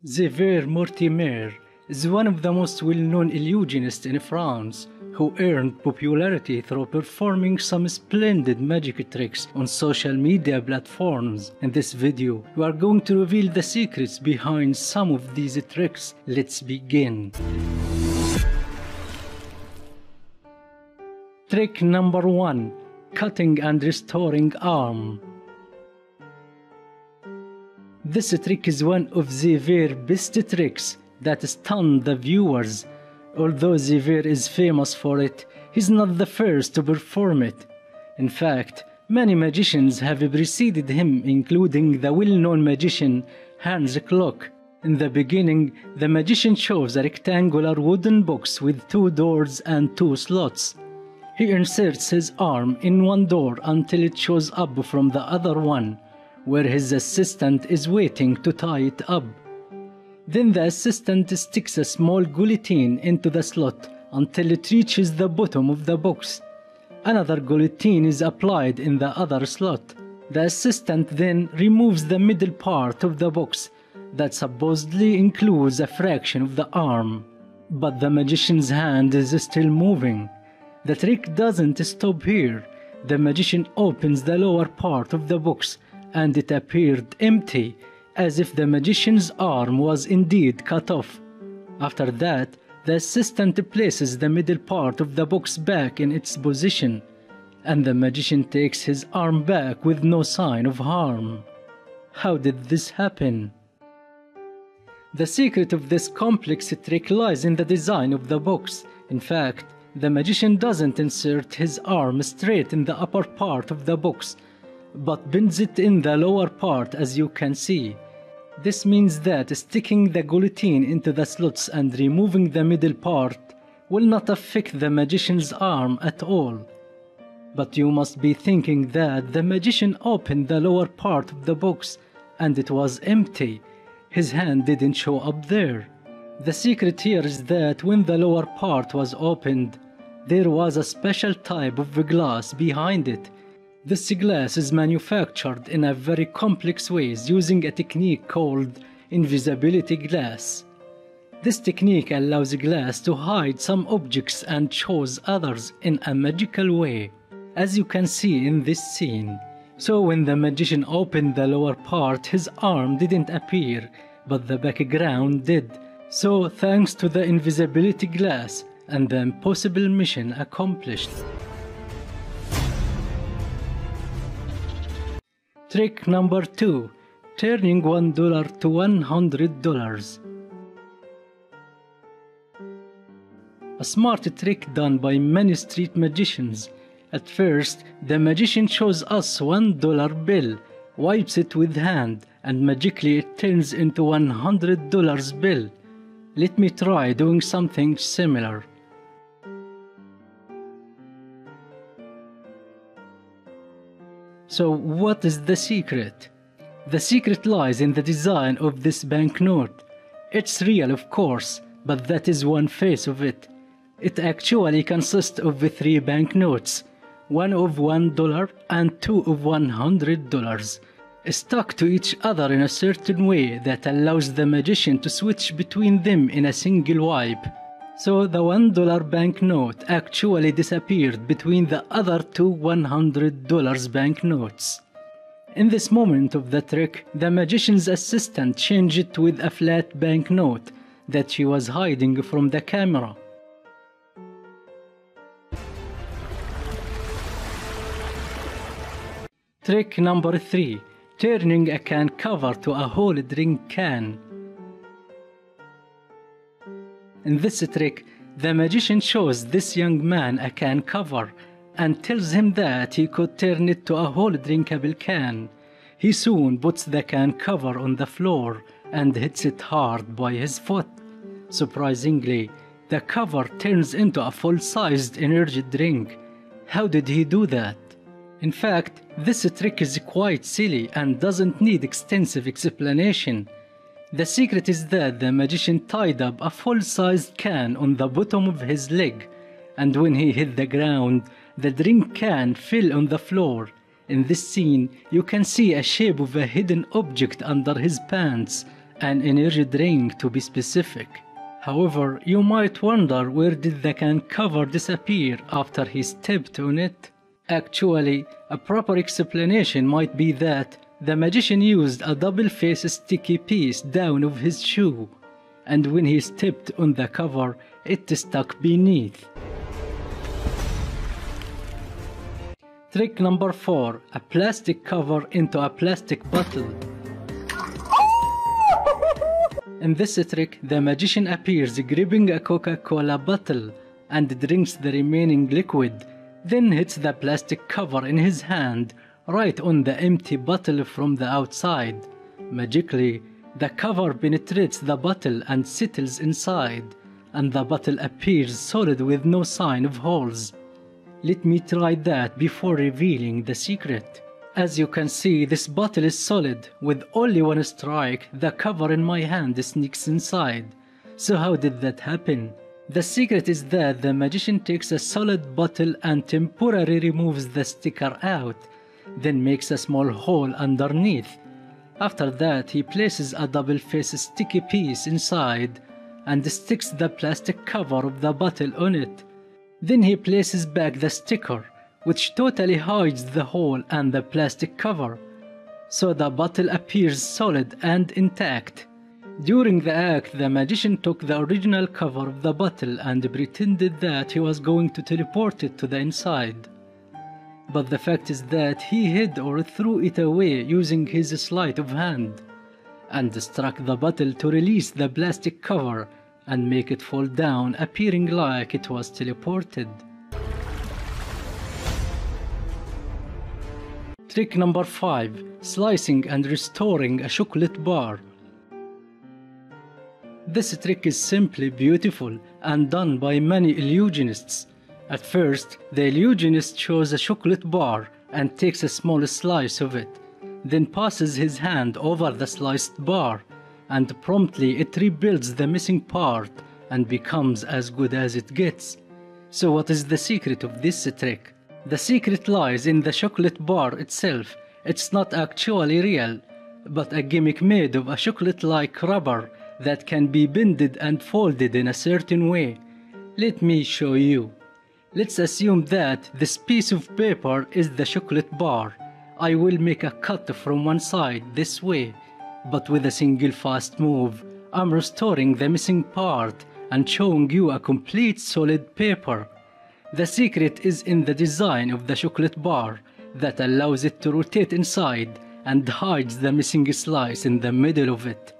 Xavier Mortimer is one of the most well-known illusionists in France, who earned popularity through performing some splendid magic tricks on social media platforms. In this video, we are going to reveal the secrets behind some of these tricks. Let's begin. Trick number 1. Cutting and restoring arm. This trick is one of Xavier's best tricks that stunned the viewers. Although Xavier is famous for it, he's not the first to perform it. In fact, many magicians have preceded him, including the well-known magician Hans Klok. In the beginning, the magician chose a rectangular wooden box with 2 doors and 2 slots. He inserts his arm in one door until it shows up from the other one, where his assistant is waiting to tie it up. Then the assistant sticks a small guillotine into the slot until it reaches the bottom of the box. Another guillotine is applied in the other slot. The assistant then removes the middle part of the box that supposedly includes a fraction of the arm. But the magician's hand is still moving. The trick doesn't stop here. The magician opens the lower part of the box and it appeared empty, as if the magician's arm was indeed cut off. After that, the assistant places the middle part of the box back in its position, and the magician takes his arm back with no sign of harm. How did this happen? The secret of this complex trick lies in the design of the box. In fact, the magician doesn't insert his arm straight in the upper part of the box, but bends it in the lower part, as you can see. This means that sticking the guillotine into the slots and removing the middle part will not affect the magician's arm at all. But you must be thinking that the magician opened the lower part of the box and it was empty. His hand didn't show up there. The secret here is that when the lower part was opened, there was a special type of glass behind it. This glass is manufactured in a very complex ways using a technique called invisibility glass. This technique allows glass to hide some objects and shows others in a magical way, as you can see in this scene. So when the magician opened the lower part, his arm didn't appear, but the background did. So thanks to the invisibility glass, and the impossible mission accomplished. Trick number 2. Turning $1 to $100. A smart trick done by many street magicians. At first, the magician shows us $1 bill, wipes it with hand, and magically it turns into $100 bill. Let me try doing something similar. So what is the secret? The secret lies in the design of this banknote. It's real, of course, but that is one face of it. It actually consists of 3 banknotes, one of $1 and 2 of $100, stuck to each other in a certain way that allows the magician to switch between them in a single wipe. So the $1 banknote actually disappeared between the other 2 $100 banknotes. In this moment of the trick, the magician's assistant changed it with a flat banknote that she was hiding from the camera. Trick number 3. Turning a can cover to a whole drink can. In this trick, the magician shows this young man a can cover and tells him that he could turn it to a whole drinkable can. He soon puts the can cover on the floor and hits it hard by his foot. Surprisingly, the cover turns into a full-sized energy drink. How did he do that? In fact, this trick is quite silly and doesn't need extensive explanation. The secret is that the magician tied up a full-sized can on the bottom of his leg, and when he hit the ground, the drink can fell on the floor. In this scene, you can see a shape of a hidden object under his pants, an energy drink to be specific. However, you might wonder, where did the can cover disappear after he stepped on it? Actually, a proper explanation might be that the magician used a double-faced sticky piece down of his shoe, and when he stepped on the cover, it stuck beneath. Trick number 4. A plastic cover into a plastic bottle. In this trick, the magician appears gripping a Coca-Cola bottle and drinks the remaining liquid, then hits the plastic cover in his hand right on the empty bottle from the outside. Magically, the cover penetrates the bottle and settles inside, and the bottle appears solid with no sign of holes. Let me try that before revealing the secret. As you can see, this bottle is solid. With only one strike, the cover in my hand sneaks inside. So how did that happen? The secret is that the magician takes a solid bottle and temporarily removes the sticker out, then makes a small hole underneath. After that, he places a double-faced sticky piece inside and sticks the plastic cover of the bottle on it. Then he places back the sticker, which totally hides the hole and the plastic cover, so the bottle appears solid and intact. During the act, the magician took the original cover of the bottle and pretended that he was going to teleport it to the inside. But the fact is that he hid or threw it away using his sleight of hand, and struck the bottle to release the plastic cover and make it fall down, appearing like it was teleported. Trick number 5. Slicing and restoring a chocolate bar. This trick is simply beautiful and done by many illusionists. At first, the illusionist shows a chocolate bar and takes a small slice of it, then passes his hand over the sliced bar, and promptly it rebuilds the missing part and becomes as good as it gets. So what is the secret of this trick? The secret lies in the chocolate bar itself. It's not actually real, but a gimmick made of a chocolate-like rubber that can be bended and folded in a certain way. Let me show you. Let's assume that this piece of paper is the chocolate bar. I will make a cut from one side this way, but with a single fast move, I'm restoring the missing part and showing you a complete solid paper. The secret is in the design of the chocolate bar that allows it to rotate inside and hides the missing slice in the middle of it.